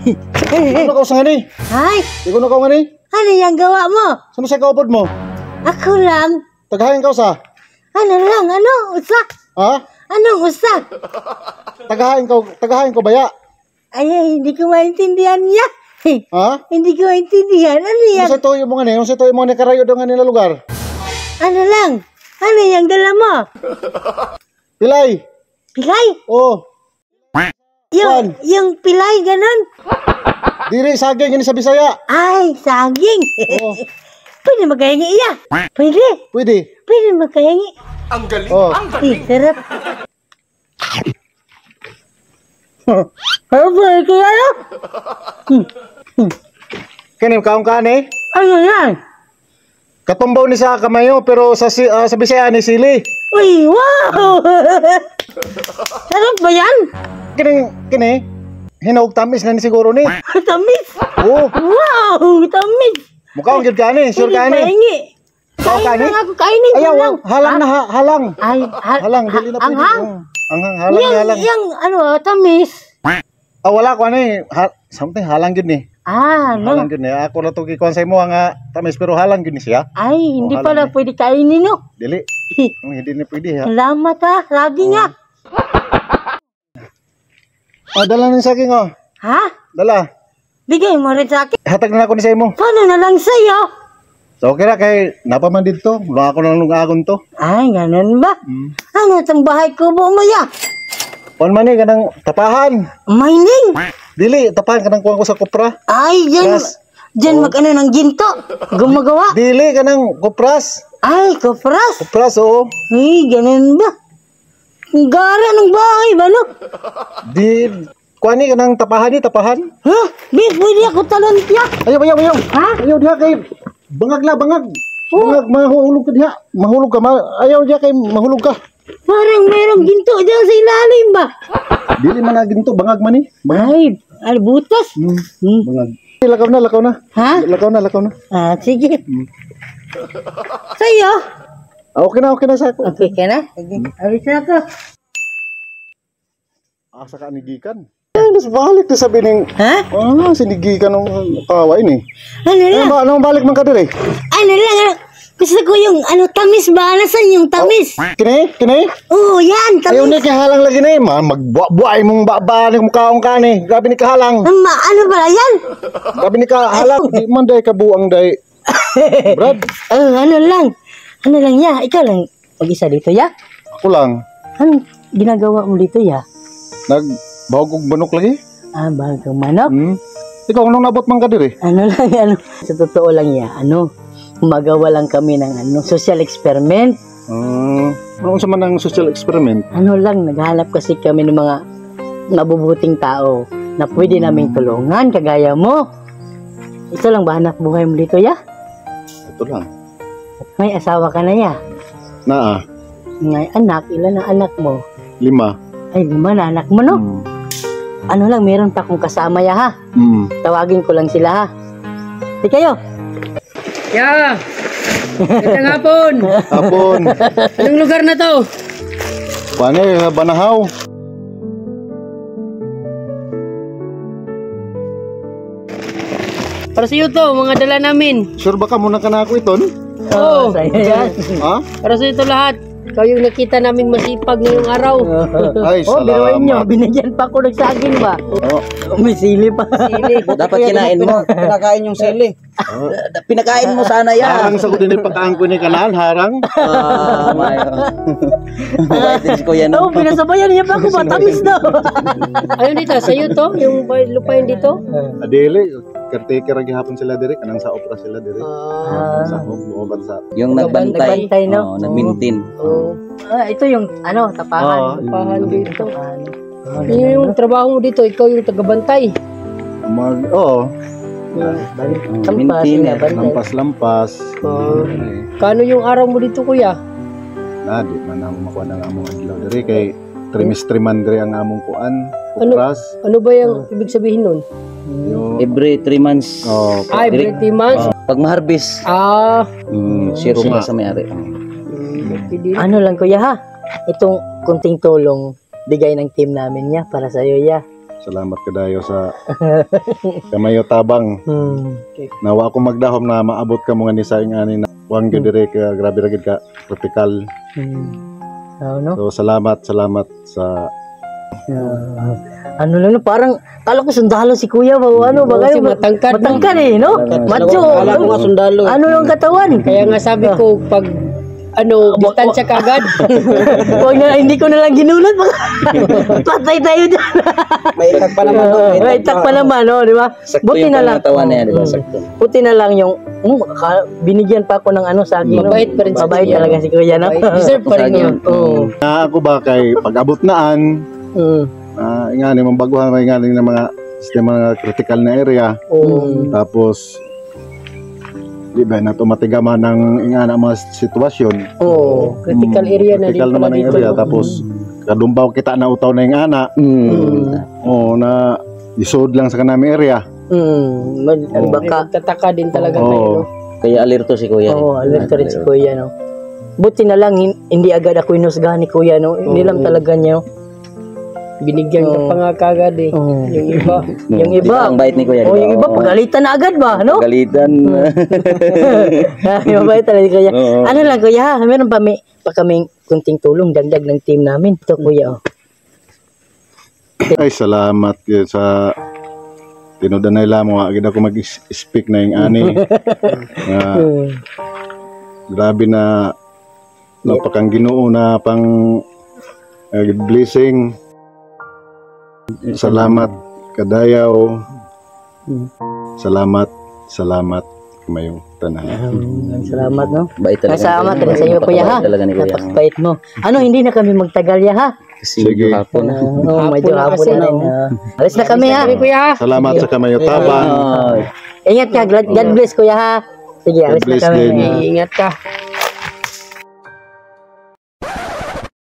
Ikaw na ka sa ngani. Ay, Ikaw na ka ngani. ano yung gawa mo? Sino sa kaupod mo? Ako lang. Tagahain ka sa. Ano lang, ano? Usa? Ha? Anong usa? Tagahain ko baya. Ay, hindi ko maintindihan niya. Ha? Hindi ko maintindihan. Ano yan? Ano sa tuyo mo ngani? Ano sa tuyo mo ngani karayo do ngani na lugar? Ano lang? Ano yung dala mo? Pilay. Pilay? Oh. Yung pilay, ganun? Diri saging ngani sa Bisaya. Ay, saging. Oh. Pwede magkahingi iya. Pwede. Pwede. Pwede magkahingi. Ang galing, Oh. ang galing. Sarap. Ano ba ito yan? Kani kaong kani? Ano yan? Katumbaw ni sa kamayo pero sa Bisaya ni sili. Uy, wow! Sarap ba yan? Kini hinog tamis na ni siguro ni. Tamis. Oh. Wow, tamis. Mukha ang gid kani, sure Pwede kani. pahingi. Ikaw Kain kani? lang ako, kainin ko Ayaw, lang. halang na halang. Ay, Halang, dili na pwede. Anghang? Anghang, halang, halang. Yung, ano, tamis. Wala ko ano eh. Something halang yun eh. No. Halang yun eh. Ako na ito kikonsay mo nga tamis pero halang yun siya. Ay, hindi halang pala eh. pwede kainin, no? Dili. Hindi na pwede ha. Salamat ha, lagi nga. Dala na sa akin oh. Ha? Dala. Bigay mo rin sa akin. Hatag na ako ni sa imo. Paano na lang sa'yo? So okay na kay napaman dito. Wala ako nang lungagon to. Ay, ganun ba? Ano itong bahay kubo mo ya? On man eh, kanang tapahan. Mining? Dili, tapahan kanang kuha ko sa kopra. Ay, dyan, Yes. dyan mag-ano ng ginto. Gumagawa. Dili, kanang kopras. Ay, kopras. Kopras, oo. Ay, ganun ba? Ang gara ng bahay ba, no? Di, kuha ni kanang tapahan ni, tapahan. Ha? Pwede ako talon tiya. Ayaw, ayaw, ayaw. Ha? Ayaw diha kay bangag la, bangag. Bangag, mahulog ka diha. Mahulog ka, ayaw diha kay mahulog ka. Parang mayroong ginto dyan sa ilalim ba? Dili man na ginto, bangag man ni. Ay, butas. Bangag. Lakaw na, lakaw na. Ha? Lakaw na, lakaw na. Sige. Sa'yo? Okay na sa ako. Okay ka na? Alis na ako. Asa ka nigikan. Mas balik to sabi ning, Ha? sinigikan ng kaway ni. Ano lang? Ano balik man ka dire? Ano lang? Gusto ko yung tamis ba? Nasaan yung tamis? Kini? Oo, yan, Ayaw ni tamis. kahalang lagi ni. Magbuay mong baba ni mukhaong ka ni. Grabe ni kahalang. Ano ba yan? Grabe ni kahalang. Di man day kabuang day. Brad, Ano lang? Ano lang ya? Ikaw lang mag-isa dito ya? ako lang. Anong ginagawa mo dito ya? Nagbahog og banok lagi. Bagang manok? Ikaw anong nabot man ka dire? Ano lang, sa totoo lang ya, gumagawa lang kami ng social experiment. Ano sa man ang social experiment? Ano lang, naghahanap kasi kami ng mga mabubuting tao na pwede naming tulungan, kagaya mo. Ito lang ba hanap buhay mo dito ya? Ito lang. May asawa ka na ya? Naa, May anak, ilan ang anak mo? 5. Ay, 5 na anak mo, no? Ano lang, meron pa akong kasama ya, ha? Tawagin ko lang sila, ha? Di kayo? Ya. Magandang hapon. Hapon. Anong lugar na to? Paano Banahaw? Para sa iyo to, mga dala namin. Sure ba ka muna ka na ako iton? Oo. Sa'yo yan. Ha? Para sa ito lahat. Ikaw yung nakita naming masipag ngayong araw. Ay, Biruin nyo, salamat. binigyan pa ako ng saging ba? May sili pa. Sili. Dapat kinain mo. Pinakain yung sili. Pinakain mo sana yan. Harang sa kudin pagkaang ko ni kanan, harang. Mabait din si Kuya, no? Pinasabayan niya pa ako, matamis na. Ayun dito, sa iyo to, yung lupa yun dito. Adele, caretaker ang gihapon sila dire, kanang sa opera sila dire. Sa oban sa. Yung nagbantay. Nagbantay, no? Nagmintin. Ito yung, tapahan. Tapahan dito. Tapahan. Yung trabaho mo dito, ikaw yung tagabantay. Lampas, Maintainer. bantay. Lampas-lampas. Kano yung araw mo dito, kuya? Di man ako makuha ng among adlaw dire kay trimestre man dire ang among kuan. Ano? Opras. Ano ba yung ibig sabihin nun? Yung Every 3 months. Every 3 months? Pag ma-harvest, zero siya. ka sa may-ari. Pwede. Ano lang kuya ha, itong kunting tulong, bigay ng team namin ya para sa iyo ya. Salamat kadayo sa kamayo tabang. Nawa ako magdahom na maabot ka mga ni sa ingani na wang gyud dire ka grabe ra gyud ka tropical. No? So salamat sa Ano lang no, parang kala ko sundalo si Kuya ba ano ba Kasi kayo matangkad, matangkad eh no? Macho. Kala ko nga sundalo. Ano yung katawan? Kaya nga sabi ko, pag distansya kagad. Huwag na, hindi ko na lang ginulat. Patay tayo dyan. May itak pa naman. May itak pa naman, no, di ba? Buti na lang. Katawan niya, di ba? Sakto. Buti na lang yung, binigyan pa ako ng ano sa akin. Mabait pa rin si Mabait Kuya. talaga si Kuya, no? Deserve pa rin yun. Oo. Na ako ba kay pag-abot naan ingani mong baguhan may ingani ng mga sistema nga critical na area. Tapos di ba na tumatigaman ng ingana mga sitwasyon. Oo. Critical area na din Critical pala naman ang dito. area tapos kadumbaw kita na utaw na ingana. Na isod lang sa kanami area. Baka. Tataka din talaga Oo. tayo. No? Kaya alerto si Kuya. Oo, alerto rin si Kuya, no? Buti na lang, hindi agad ako inusgahan ni Kuya, no? Hindi lang talaga niya, no? Binigyan ka pa nga kagad eh. Yung iba. Yung iba, Ang bait ni Kuya. yung iba, pagalitan na agad ba, no? Galitan. Yung mabait talaga Kuya. Oo. Ano lang Kuya, meron pa kaming kunting tulong, dagdag ng team namin. Ito Kuya, oh. Ay salamat yun sa tinudan na ila mo agad ako mag-speak na yung ani. Grabe na napakang Ginoo na pang blessing. Salamat kadayaw. Salamat mayong tanan. Salamat, no? Bait talaga. Salamat rin sa iyo Kuya, ha? Talaga ni Kuya. Napakabait mo. Ano, hindi na kami magtagal ya, ha? Kasi Sige. hapon na. Oo, medyo hapon kasi, na rin. Alis na kami, ha? Kuya. Salamat sa kamayo tabang. Ingat ka, God bless Kuya, ha? Sige, alis na bless kami. din. Ingat ka.